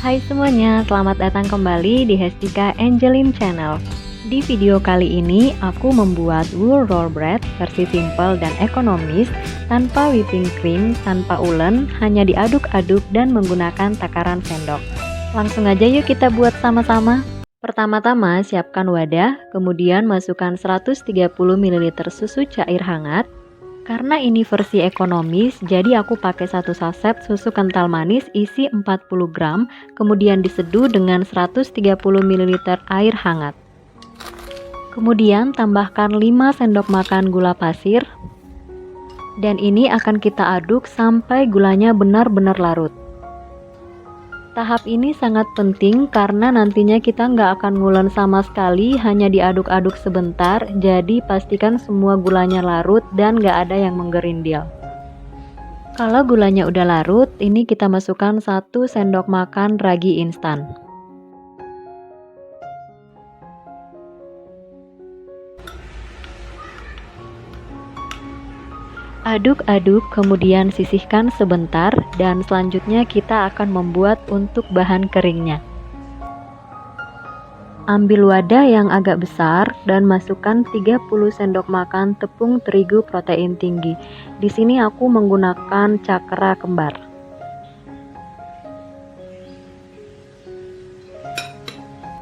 Hai semuanya, selamat datang kembali di Hestika Angeline Channel. Di video kali ini, aku membuat wool roll bread versi simple dan ekonomis, tanpa whipping cream, tanpa ulen, hanya diaduk-aduk dan menggunakan takaran sendok. Langsung aja yuk kita buat sama-sama. Pertama-tama siapkan wadah, kemudian masukkan 130 ml susu cair hangat. Karena ini versi ekonomis, jadi aku pakai satu saset susu kental manis isi 40 gram, kemudian diseduh dengan 130 ml air hangat. Kemudian tambahkan 5 sendok makan gula pasir, dan ini akan kita aduk sampai gulanya benar-benar larut. Tahap ini sangat penting karena nantinya kita nggak akan ngulen sama sekali, hanya diaduk-aduk sebentar, jadi pastikan semua gulanya larut dan nggak ada yang menggerindil. Kalau gulanya udah larut, ini kita masukkan 1 sendok makan ragi instan. Aduk-aduk, kemudian sisihkan sebentar, dan selanjutnya kita akan membuat untuk bahan keringnya. Ambil wadah yang agak besar dan masukkan 30 sendok makan tepung terigu protein tinggi. Di sini aku menggunakan cakra kembar.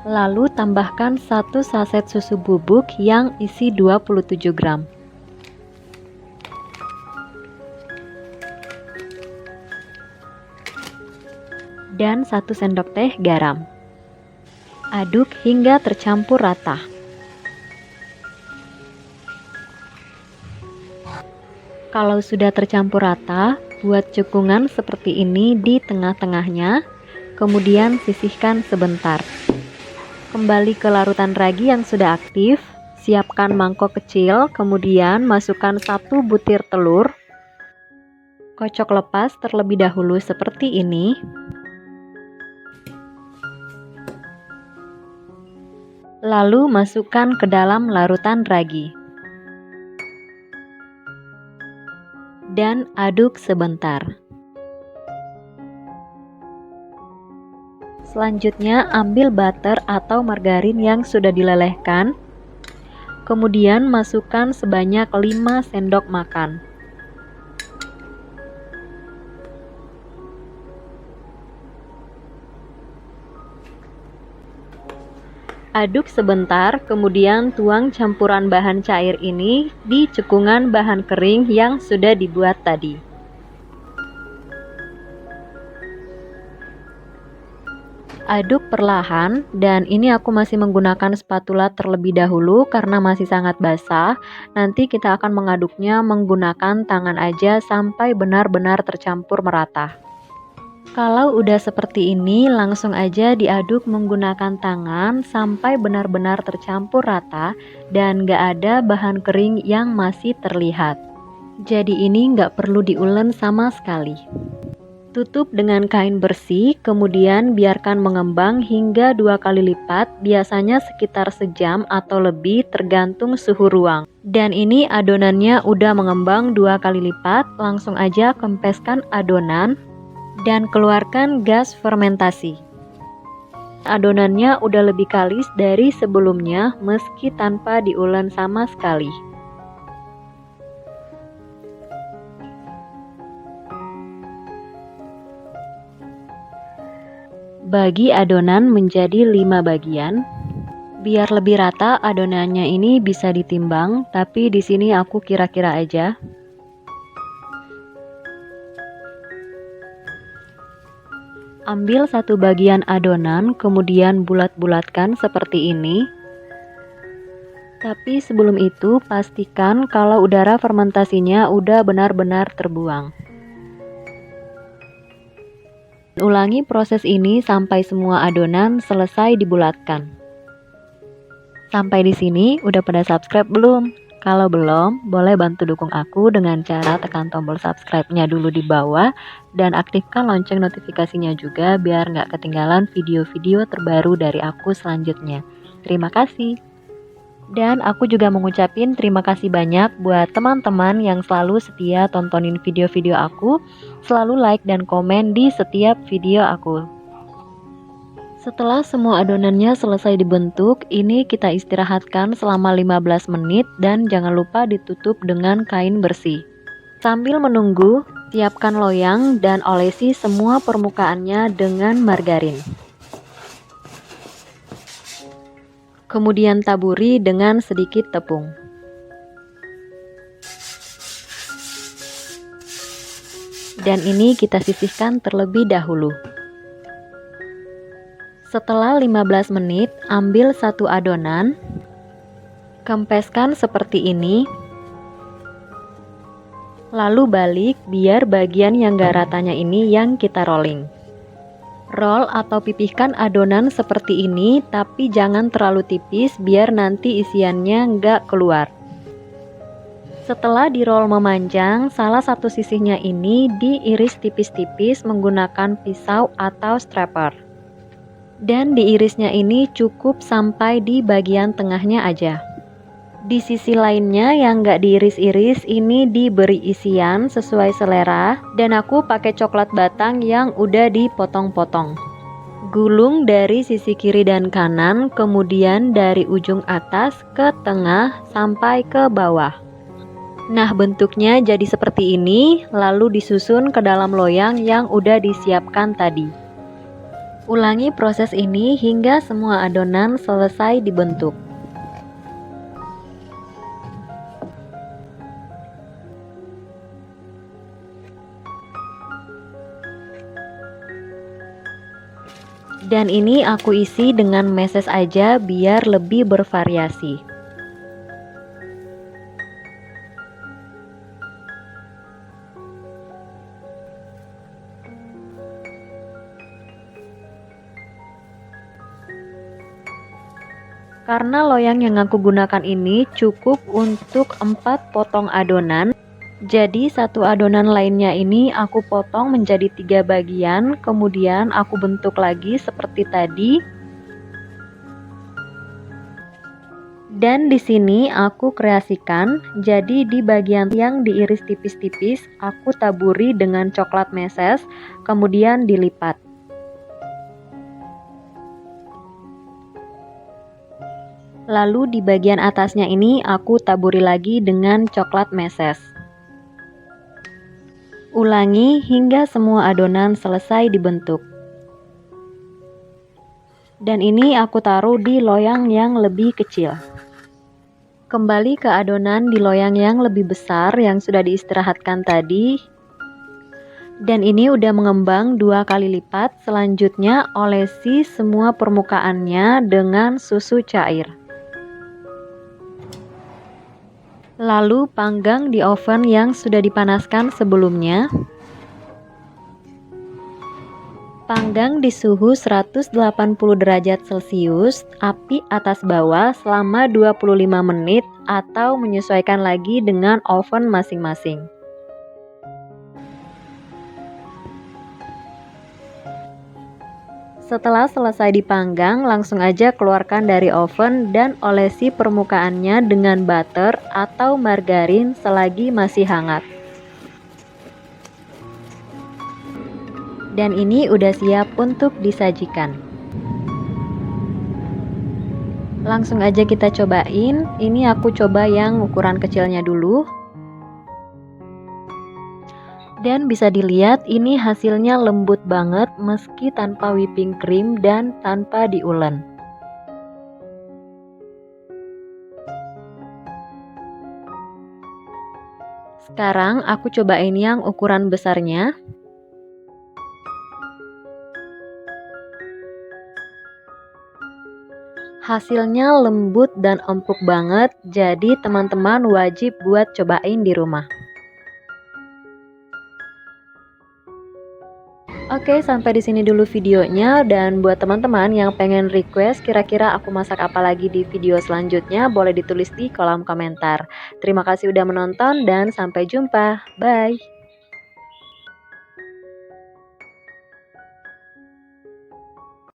Lalu tambahkan 1 saset susu bubuk yang isi 27 gram. Dan 1 sendok teh garam. Aduk hingga tercampur rata. Kalau sudah tercampur rata, buat cekungan seperti ini di tengah-tengahnya, kemudian sisihkan sebentar. Kembali ke larutan ragi yang sudah aktif, siapkan mangkok kecil, kemudian masukkan 1 butir telur. Kocok lepas terlebih dahulu seperti ini. Lalu masukkan ke dalam larutan ragi dan aduk sebentar. Selanjutnya ambil butter atau margarin yang sudah dilelehkan, kemudian masukkan sebanyak 5 sendok makan. Aduk sebentar, kemudian tuang campuran bahan cair ini di cekungan bahan kering yang sudah dibuat tadi. Aduk perlahan, dan ini aku masih menggunakan spatula terlebih dahulu karena masih sangat basah. Nanti kita akan mengaduknya menggunakan tangan aja sampai benar-benar tercampur merata. Kalau udah seperti ini, langsung aja diaduk menggunakan tangan sampai benar-benar tercampur rata dan gak ada bahan kering yang masih terlihat. Jadi ini gak perlu diulen sama sekali. Tutup dengan kain bersih, kemudian biarkan mengembang hingga 2 kali lipat, biasanya sekitar sejam atau lebih tergantung suhu ruang. Dan ini adonannya udah mengembang 2 kali lipat, langsung aja kempeskan adonan dan keluarkan gas fermentasi. Adonannya udah lebih kalis dari sebelumnya meski tanpa diulen sama sekali. Bagi adonan menjadi 5 bagian. Biar lebih rata adonannya ini bisa ditimbang, tapi di sini aku kira-kira aja. Ambil 1 bagian adonan, kemudian bulat-bulatkan seperti ini. Tapi sebelum itu, pastikan kalau udara fermentasinya udah benar-benar terbuang. Ulangi proses ini sampai semua adonan selesai dibulatkan. Sampai di sini, udah pada subscribe belum? Kalau belum, boleh bantu dukung aku dengan cara tekan tombol subscribe-nya dulu di bawah dan aktifkan lonceng notifikasinya juga biar nggak ketinggalan video-video terbaru dari aku selanjutnya. Terima kasih. Dan aku juga mengucapin terima kasih banyak buat teman-teman yang selalu setia tontonin video-video aku, selalu like dan komen di setiap video aku. Setelah semua adonannya selesai dibentuk, ini kita istirahatkan selama 15 menit dan jangan lupa ditutup dengan kain bersih. Sambil menunggu, siapkan loyang dan olesi semua permukaannya dengan margarin. Kemudian taburi dengan sedikit tepung. Dan ini kita sisihkan terlebih dahulu. Setelah 15 menit, ambil satu adonan, kempeskan seperti ini, lalu balik biar bagian yang gak ratanya ini yang kita rolling. Roll atau pipihkan adonan seperti ini, tapi jangan terlalu tipis biar nanti isiannya nggak keluar. Setelah di-roll memanjang, salah satu sisihnya ini diiris tipis-tipis menggunakan pisau atau scraper. Dan diirisnya ini cukup sampai di bagian tengahnya aja. Di sisi lainnya yang nggak diiris-iris ini diberi isian sesuai selera, dan aku pakai coklat batang yang udah dipotong-potong. Gulung dari sisi kiri dan kanan, kemudian dari ujung atas ke tengah sampai ke bawah. Nah, bentuknya jadi seperti ini, lalu disusun ke dalam loyang yang udah disiapkan tadi. Ulangi proses ini hingga semua adonan selesai dibentuk. Dan ini aku isi dengan meses aja biar lebih bervariasi. Karena loyang yang aku gunakan ini cukup untuk 4 potong adonan, jadi satu adonan lainnya ini aku potong menjadi 3 bagian, kemudian aku bentuk lagi seperti tadi. Dan di sini aku kreasikan, jadi di bagian yang diiris tipis-tipis aku taburi dengan coklat meses, kemudian dilipat. Lalu di bagian atasnya ini aku taburi lagi dengan coklat meses. Ulangi hingga semua adonan selesai dibentuk. Dan ini aku taruh di loyang yang lebih kecil. Kembali ke adonan di loyang yang lebih besar yang sudah diistirahatkan tadi. Dan ini udah mengembang 2 kali lipat. Selanjutnya olesi semua permukaannya dengan susu cair. Lalu panggang di oven yang sudah dipanaskan sebelumnya. Panggang di suhu 180 derajat Celcius, api atas bawah selama 25 menit atau menyesuaikan lagi dengan oven masing-masing. Setelah selesai dipanggang, langsung aja keluarkan dari oven dan olesi permukaannya dengan butter atau margarin selagi masih hangat. Dan ini udah siap untuk disajikan. Langsung aja kita cobain. Ini aku coba yang ukuran kecilnya dulu. Dan bisa dilihat ini hasilnya lembut banget meski tanpa whipping cream dan tanpa diulen. Sekarang aku cobain yang ukuran besarnya. Hasilnya lembut dan empuk banget, jadi teman-teman wajib buat cobain di rumah. Oke, sampai di sini dulu videonya, dan buat teman-teman yang pengen request kira-kira aku masak apa lagi di video selanjutnya, boleh ditulis di kolom komentar. Terima kasih udah menonton dan sampai jumpa. Bye.